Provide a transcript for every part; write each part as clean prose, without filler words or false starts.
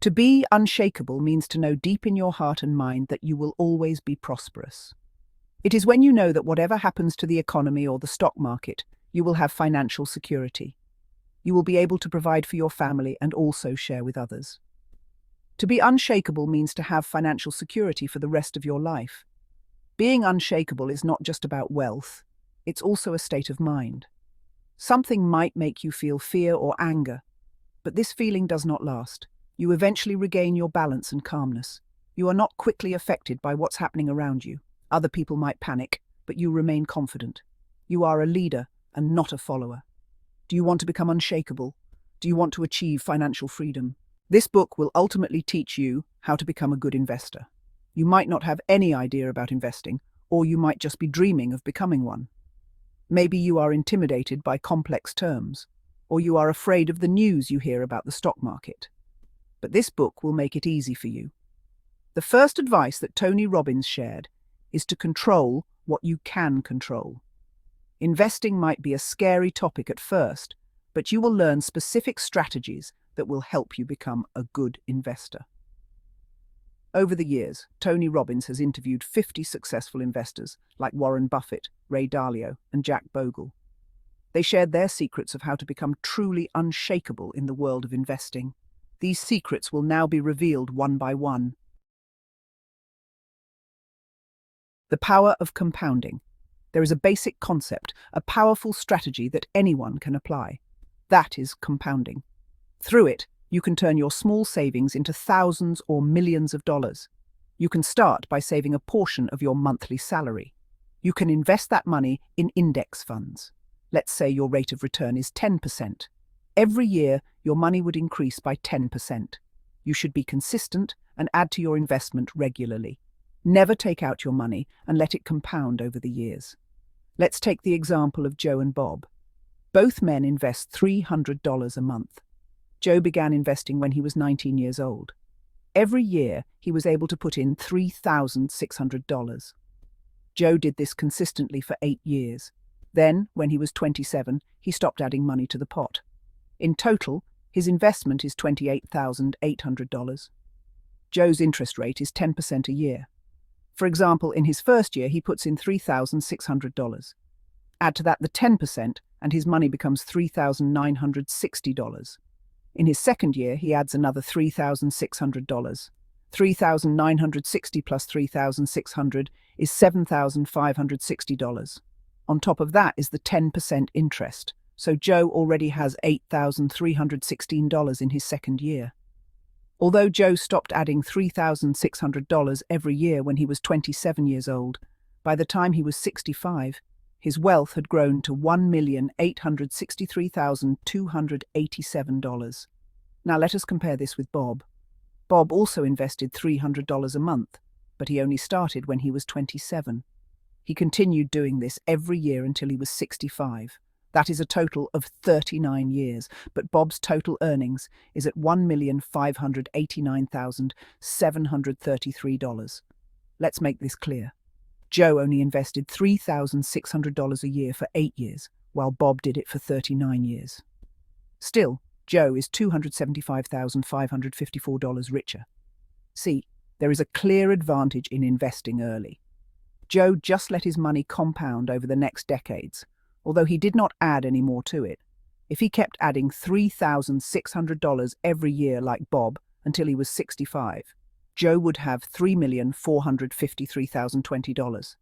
To be unshakable means to know deep in your heart and mind that you will always be prosperous. It is when you know that whatever happens to the economy or the stock market, you will have financial security. You will be able to provide for your family and also share with others. To be unshakable means to have financial security for the rest of your life. Being unshakable is not just about wealth, it's also a state of mind. Something might make you feel fear or anger, but this feeling does not last. You eventually regain your balance and calmness. You are not quickly affected by what's happening around you. Other people might panic, but you remain confident. You are a leader and not a follower. Do you want to become unshakable? Do you want to achieve financial freedom? This book will ultimately teach you how to become a good investor. You might not have any idea about investing, or you might just be dreaming of becoming one. Maybe you are intimidated by complex terms, or you are afraid of the news you hear about the stock market. But this book will make it easy for you. The first advice that Tony Robbins shared is to control what you can control. Investing might be a scary topic at first, but you will learn specific strategies that will help you become a good investor. Over the years, Tony Robbins has interviewed 50 successful investors like Warren Buffett, Ray Dalio, and Jack Bogle. They shared their secrets of how to become truly unshakable in the world of investing. These secrets will now be revealed one by one. The power of compounding. There is a basic concept, a powerful strategy that anyone can apply. That is compounding. Through it, you can turn your small savings into thousands or millions of dollars. You can start by saving a portion of your monthly salary. You can invest that money in index funds. Let's say your rate of return is 10%. Every year, your money would increase by 10%. You should be consistent and add to your investment regularly. Never take out your money and let it compound over the years. Let's take the example of Joe and Bob. Both men invest $300 a month. Joe began investing when he was 19 years old. Every year, he was able to put in $3,600. Joe did this consistently for 8 years. Then, when he was 27, he stopped adding money to the pot. In total, his investment is $28,800. Joe's interest rate is 10% a year. For example, in his first year, he puts in $3,600. Add to that the 10%, and his money becomes $3,960. In his second year, he adds another $3,600. $3,960 plus $3,600 is $7,560. On top of that is the 10% interest, so Joe already has $8,316 in his second year. Although Joe stopped adding $3,600 every year when he was 27 years old, by the time he was 65, his wealth had grown to $1,863,287. Now let us compare this with Bob. Bob also invested $300 a month, but he only started when he was 27. He continued doing this every year until he was 65. That is a total of 39 years, but Bob's total earnings is at $1,589,733. Let's make this clear. Joe only invested $3,600 a year for 8 years, while Bob did it for 39 years. Still, Joe is $275,554 richer. See, there is a clear advantage in investing early. Joe just let his money compound over the next decades, although he did not add any more to it. If he kept adding $3,600 every year like Bob until he was 65, Joe would have $3,453,020.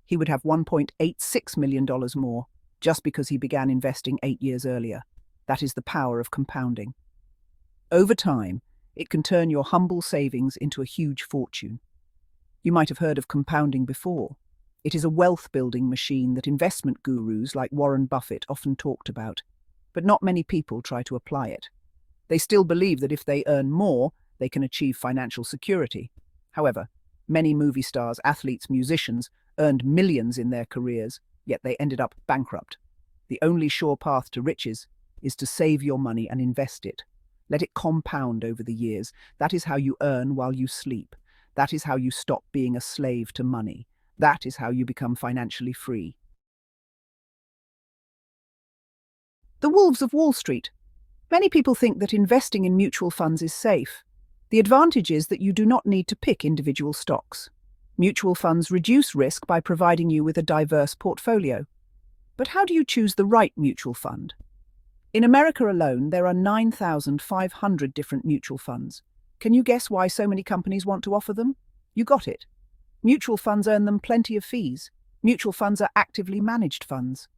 He would have $1.86 million more just because he began investing 8 years earlier. That is the power of compounding. Over time, it can turn your humble savings into a huge fortune. You might have heard of compounding before. It is a wealth-building machine that investment gurus like Warren Buffett often talked about, but not many people try to apply it. They still believe that if they earn more, they can achieve financial security. However, many movie stars, athletes, musicians earned millions in their careers, yet they ended up bankrupt. The only sure path to riches is to save your money and invest it. Let it compound over the years. That is how you earn while you sleep. That is how you stop being a slave to money. That is how you become financially free. The wolves of Wall Street. Many people think that investing in mutual funds is safe. The advantage is that you do not need to pick individual stocks. Mutual funds reduce risk by providing you with a diverse portfolio. But how do you choose the right mutual fund? In America alone, there are 9,500 different mutual funds. Can you guess why so many companies want to offer them? You got it. Mutual funds earn them plenty of fees. Mutual funds are actively managed funds.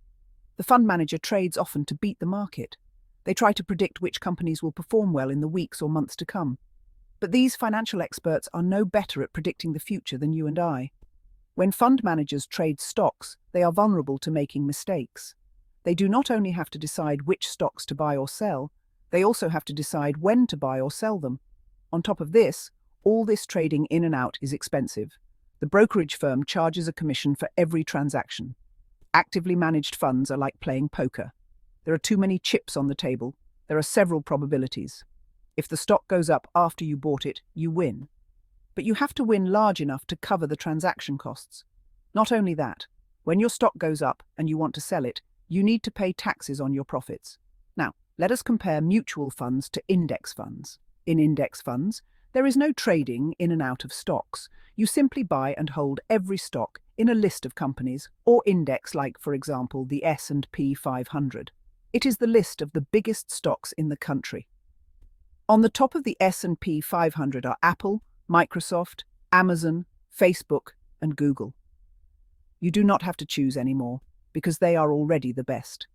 The fund manager trades often to beat the market. They try to predict which companies will perform well in the weeks or months to come. But these financial experts are no better at predicting the future than you and I. When fund managers trade stocks, they are vulnerable to making mistakes. They do not only have to decide which stocks to buy or sell, they also have to decide when to buy or sell them. On top of this, all this trading in and out is expensive. The brokerage firm charges a commission for every transaction. Actively managed funds are like playing poker. There are too many chips on the table. There are several probabilities. If the stock goes up after you bought it, you win. But you have to win large enough to cover the transaction costs. Not only that, when your stock goes up and you want to sell it, you need to pay taxes on your profits. Now, let us compare mutual funds to index funds. In index funds, there is no trading in and out of stocks. You simply buy and hold every stock in a list of companies or index like, for example, the S&P 500. It is the list of the biggest stocks in the country. On the top of the S&P 500 are Apple, Microsoft, Amazon, Facebook, and Google. You do not have to choose anymore because they are already the best.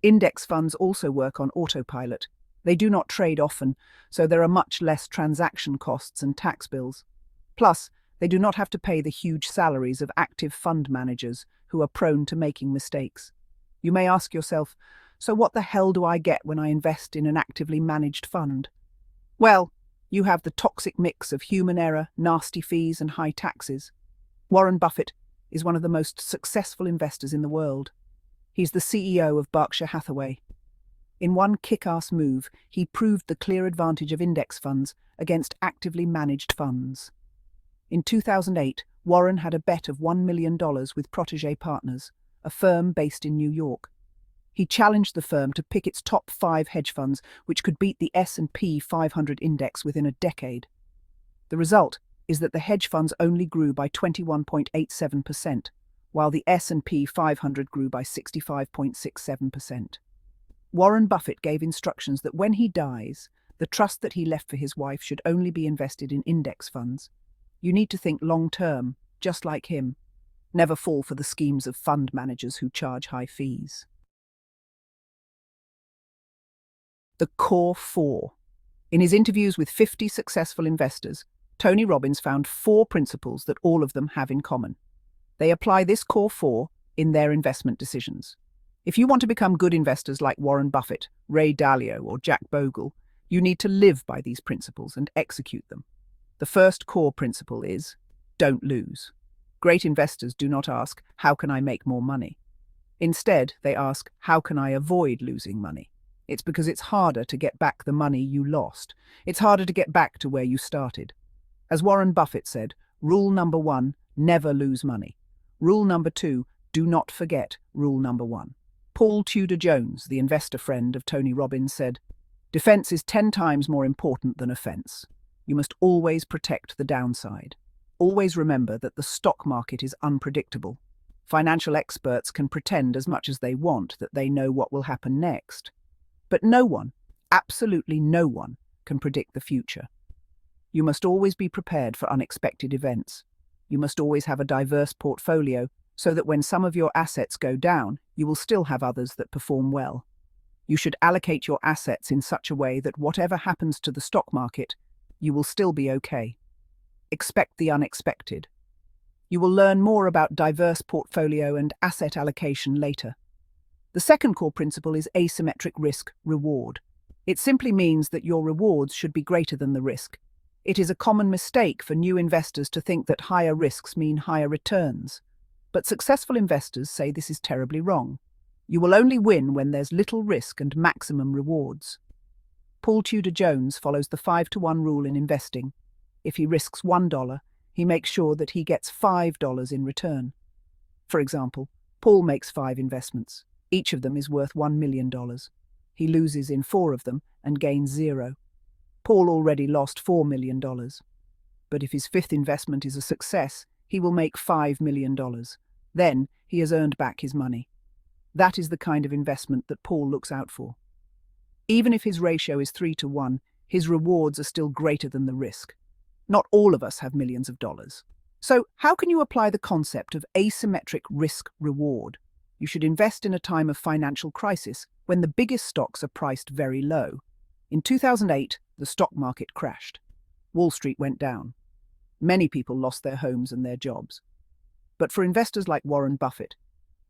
Index funds also work on autopilot. They do not trade often, so there are much less transaction costs and tax bills. Plus, they do not have to pay the huge salaries of active fund managers who are prone to making mistakes. You may ask yourself, so what the hell do I get when I invest in an actively managed fund? Well, you have the toxic mix of human error, nasty fees, and high taxes. Warren Buffett is one of the most successful investors in the world. He's the CEO of Berkshire Hathaway. In one kick-ass move, he proved the clear advantage of index funds against actively managed funds. In 2008, Warren had a bet of $1 million with Protégé Partners, a firm based in New York. He challenged the firm to pick its top 5 hedge funds, which could beat the S&P 500 index within a decade. The result is that the hedge funds only grew by 21.87%, while the S&P 500 grew by 65.67%. Warren Buffett gave instructions that when he dies, the trust that he left for his wife should only be invested in index funds. You need to think long-term, just like him. Never fall for the schemes of fund managers who charge high fees. The Core 4. In his interviews with 50 successful investors, Tony Robbins found 4 principles that all of them have in common. They apply this Core 4 in their investment decisions. If you want to become good investors like Warren Buffett, Ray Dalio, or Jack Bogle, you need to live by these principles and execute them. The first core principle is, don't lose. Great investors do not ask, how can I make more money? Instead, they ask, how can I avoid losing money? It's because it's harder to get back the money you lost. It's harder to get back to where you started. As Warren Buffett said, rule number 1, never lose money. Rule number 2, do not forget rule number 1. Paul Tudor Jones, the investor friend of Tony Robbins, said, defense is 10 times more important than offense. You must always protect the downside. Always remember that the stock market is unpredictable. Financial experts can pretend as much as they want that they know what will happen next. But no one, absolutely no one, can predict the future. You must always be prepared for unexpected events. You must always have a diverse portfolio so that when some of your assets go down, you will still have others that perform well. You should allocate your assets in such a way that whatever happens to the stock market, you will still be okay. Expect the unexpected. You will learn more about diverse portfolio and asset allocation later. The second core principle is asymmetric risk-reward. It simply means that your rewards should be greater than the risk. It is a common mistake for new investors to think that higher risks mean higher returns. But successful investors say this is terribly wrong. You will only win when there's little risk and maximum rewards. Paul Tudor Jones follows the 5-to-1 rule in investing. If he risks $1, he makes sure that he gets $5 in return. For example, Paul makes 5 investments. Each of them is worth $1 million. He loses in 4 of them and gains 0. Paul already lost $4 million. But if his fifth investment is a success, he will make $5 million. Then he has earned back his money. That is the kind of investment that Paul looks out for. Even if his ratio is 3-1, his rewards are still greater than the risk. Not all of us have millions of dollars. So how can you apply the concept of asymmetric risk-reward? You should invest in a time of financial crisis when the biggest stocks are priced very low. In 2008, the stock market crashed. Wall Street went down. Many people lost their homes and their jobs. But for investors like Warren Buffett,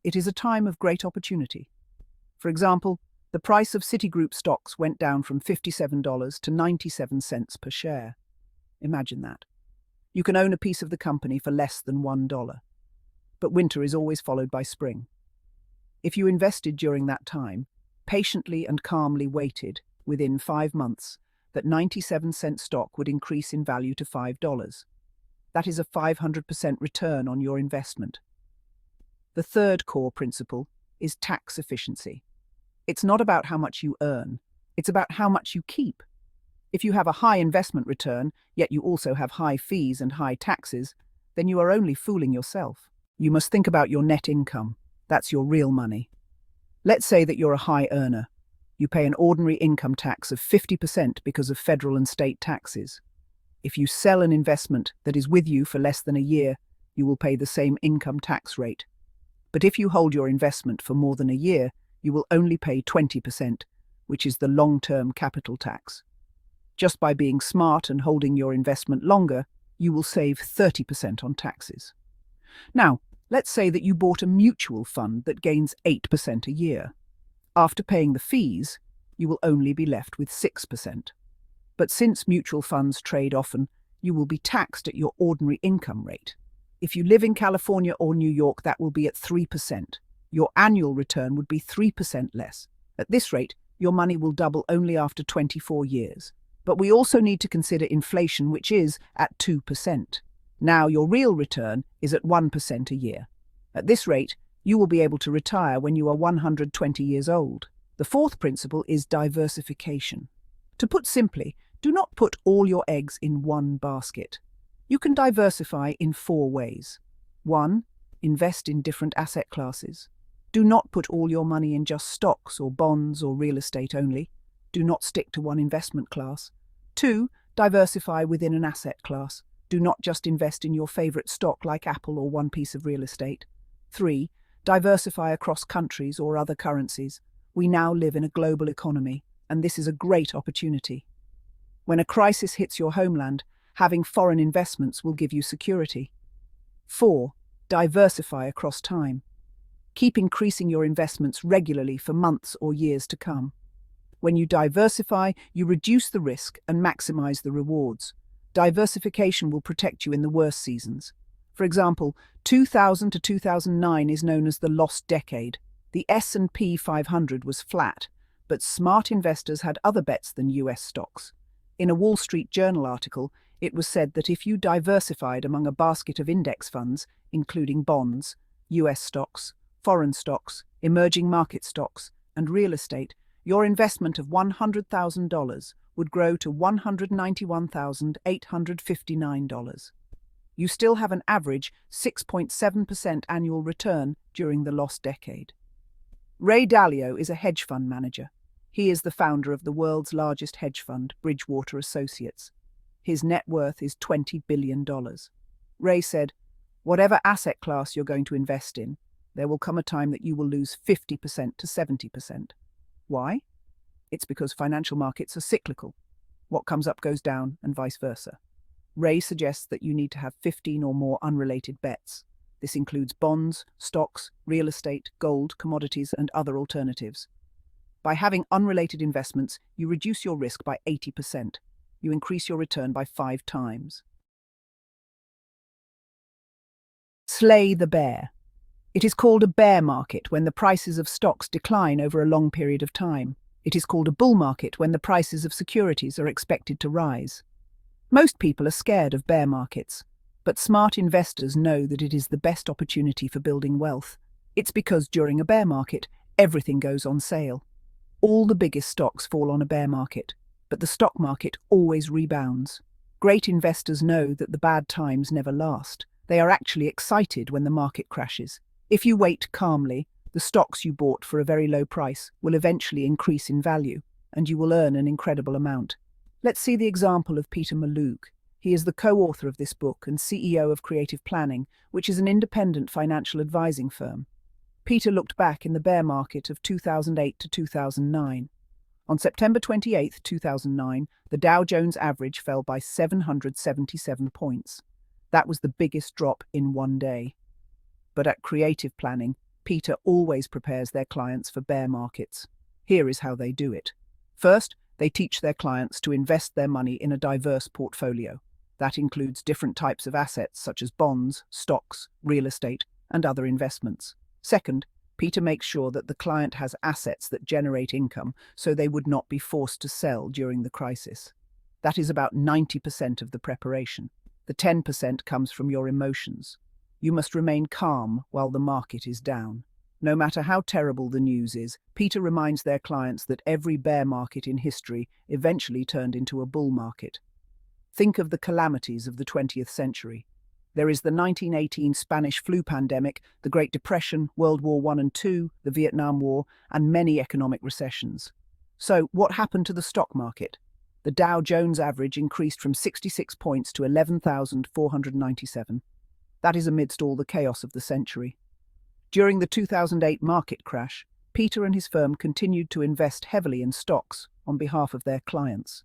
it is a time of great opportunity. For example, the price of Citigroup stocks went down from $57 to 97 cents per share. Imagine that. You can own a piece of the company for less than $1. But winter is always followed by spring. If you invested during that time, patiently and calmly waited, within 5 months, that 97-cent stock would increase in value to $5. That is a 500% return on your investment. The third core principle is tax efficiency. It's not about how much you earn, it's about how much you keep. If you have a high investment return, yet you also have high fees and high taxes, then you are only fooling yourself. You must think about your net income. That's your real money. Let's say that you're a high earner. You pay an ordinary income tax of 50% because of federal and state taxes. If you sell an investment that is with you for less than a year, you will pay the same income tax rate. But if you hold your investment for more than a year, you will only pay 20%, which is the long-term capital tax. Just by being smart and holding your investment longer, you will save 30% on taxes. Now, let's say that you bought a mutual fund that gains 8% a year. After paying the fees, you will only be left with 6%. But since mutual funds trade often, you will be taxed at your ordinary income rate. If you live in California or New York, that will be at 3%. Your annual return would be 3% less. At this rate, your money will double only after 24 years. But we also need to consider inflation, which is at 2%. Now your real return is at 1% a year. At this rate, you will be able to retire when you are 120 years old. The fourth principle is diversification. To put simply, do not put all your eggs in one basket. You can diversify in 4 ways. 1. Invest in different asset classes. Do not put all your money in just stocks or bonds or real estate only. Do not stick to one investment class. 2. Diversify within an asset class. Do not just invest in your favorite stock like Apple or one piece of real estate. 3. Diversify across countries or other currencies. We now live in a global economy, and this is a great opportunity. When a crisis hits your homeland, having foreign investments will give you security. 4. Diversify across time. Keep increasing your investments regularly for months or years to come. When you diversify, you reduce the risk and maximize the rewards. Diversification will protect you in the worst seasons. For example, 2000 to 2009 is known as the lost decade. The S&P 500 was flat, but smart investors had other bets than US stocks. In a Wall Street Journal article, it was said that if you diversified among a basket of index funds, including bonds, US stocks, foreign stocks, emerging market stocks, and real estate, your investment of $100,000 would grow to $191,859. You still have an average 6.7% annual return during the lost decade. Ray Dalio is a hedge fund manager. He is the founder of the world's largest hedge fund, Bridgewater Associates. His net worth is $20 billion. Ray said, "Whatever asset class you're going to invest in, there will come a time that you will lose 50% to 70%. Why? It's because financial markets are cyclical. What comes up goes down, and vice versa." Ray suggests that you need to have 15 or more unrelated bets. This includes bonds, stocks, real estate, gold, commodities, and other alternatives. By having unrelated investments, you reduce your risk by 80%. You increase your return by 5 times. Slay the bear. It is called a bear market when the prices of stocks decline over a long period of time. It is called a bull market when the prices of securities are expected to rise. Most people are scared of bear markets, but smart investors know that it is the best opportunity for building wealth. It's because during a bear market, everything goes on sale. All the biggest stocks fall on a bear market. but the stock market always rebounds. Great investors know that the bad times never last. They are actually excited when the market crashes. If you wait calmly, the stocks you bought for a very low price will eventually increase in value, and you will earn an incredible amount. Let's see the example of Peter Mallouk. He is the co-author of this book and CEO of Creative Planning, which is an independent financial advising firm. Peter looked back in the bear market of 2008 to 2009. On September 28, 2009, the Dow Jones average fell by 777 points. That was the biggest drop in one day. But at Creative Planning, Peter always prepares their clients for bear markets. Here is how they do it. First, they teach their clients to invest their money in a diverse portfolio. That includes different types of assets such as bonds, stocks, real estate, and other investments. Second, Peter makes sure that the client has assets that generate income so they would not be forced to sell during the crisis. That is about 90% of the preparation. The 10% comes from your emotions. You must remain calm while the market is down. No matter how terrible the news is, Peter reminds their clients that every bear market in history eventually turned into a bull market. Think of the calamities of the 20th century. There is the 1918 Spanish flu pandemic, the Great Depression, World War I and II, the Vietnam War, and many economic recessions. So, what happened to the stock market? The Dow Jones average increased from 66 points to 11,497. That is amidst all the chaos of the century. During the 2008 market crash, Peter and his firm continued to invest heavily in stocks on behalf of their clients.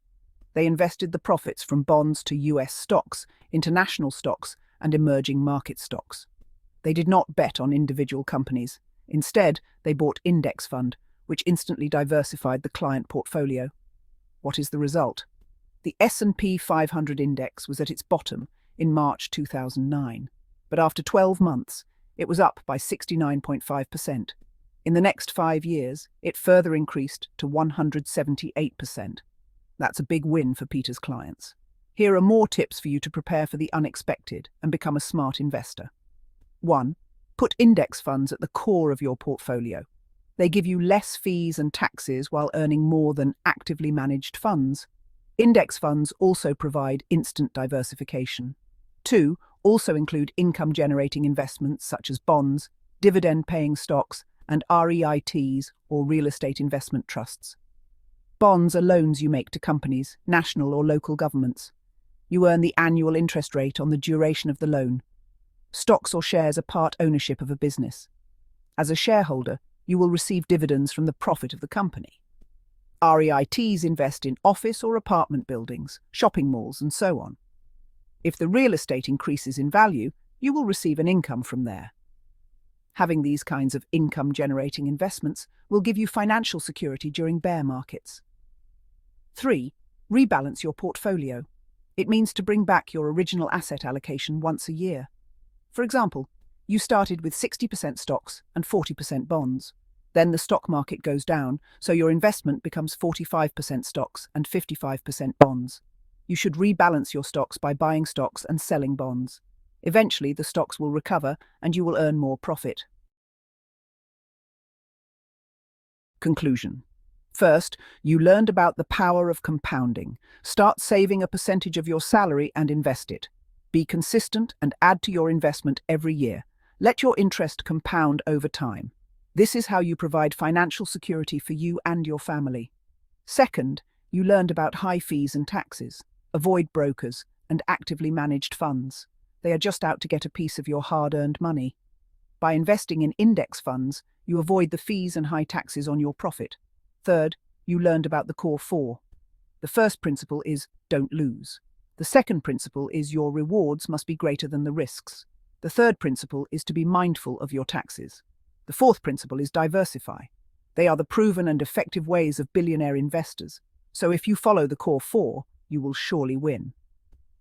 They invested the profits from bonds to US stocks, international stocks, and emerging market stocks. They did not bet on individual companies. Instead, they bought index fund, which instantly diversified the client portfolio. What is the result? The S&P 500 index was at its bottom in March 2009, but after 12 months, it was up by 69.5%. In the next 5 years, it further increased to 178%. That's a big win for Peter's clients. Here are more tips for you to prepare for the unexpected and become a smart investor. 1. Put index funds at the core of your portfolio. They give you less fees and taxes while earning more than actively managed funds. Index funds also provide instant diversification. 2. Also include income-generating investments such as bonds, dividend-paying stocks, and REITs or real estate investment trusts. Bonds are loans you make to companies, national or local governments. You earn the annual interest rate on the duration of the loan. Stocks or shares are part ownership of a business. As a shareholder, you will receive dividends from the profit of the company. REITs invest in office or apartment buildings, shopping malls, and so on. If the real estate increases in value, you will receive an income from there. Having these kinds of income-generating investments will give you financial security during bear markets. 3. Rebalance your portfolio. It means to bring back your original asset allocation once a year. For example, you started with 60% stocks and 40% bonds. Then the stock market goes down, so your investment becomes 45% stocks and 55% bonds. You should rebalance your stocks by buying stocks and selling bonds. Eventually, the stocks will recover and you will earn more profit. Conclusion. First, you learned about the power of compounding. Start saving a percentage of your salary and invest it. Be consistent and add to your investment every year. Let your interest compound over time. This is how you provide financial security for you and your family. Second, you learned about high fees and taxes. Avoid brokers and actively managed funds. They are just out to get a piece of your hard-earned money. By investing in index funds, you avoid the fees and high taxes on your profit. Third, you learned about the core 4. The first principle is don't lose. The second principle is your rewards must be greater than the risks. The third principle is to be mindful of your taxes. The fourth principle is diversify. They are the proven and effective ways of billionaire investors. So if you follow the core 4, you will surely win.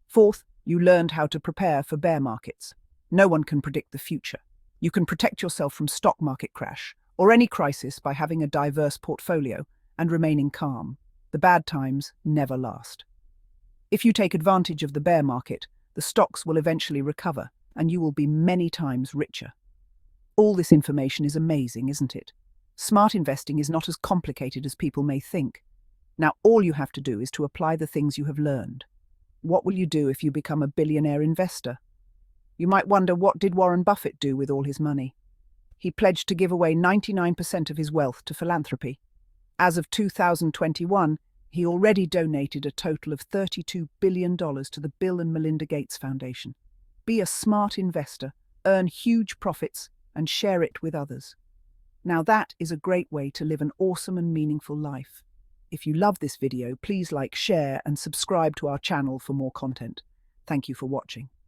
Fourth, you learned how to prepare for bear markets. No one can predict the future. You can protect yourself from stock market crash or any crisis by having a diverse portfolio and remaining calm. The bad times never last. If you take advantage of the bear market, the stocks will eventually recover and you will be many times richer. All this information is amazing, isn't it? Smart investing is not as complicated as people may think. Now, all you have to do is to apply the things you have learned. What will you do if you become a billionaire investor? You might wonder, what did Warren Buffett do with all his money? He pledged to give away 99% of his wealth to philanthropy. As of 2021, he already donated a total of $32 billion to the Bill and Melinda Gates Foundation. Be a smart investor, earn huge profits, and share it with others. Now that is a great way to live an awesome and meaningful life. If you love this video, please like, share, and subscribe to our channel for more content. Thank you for watching.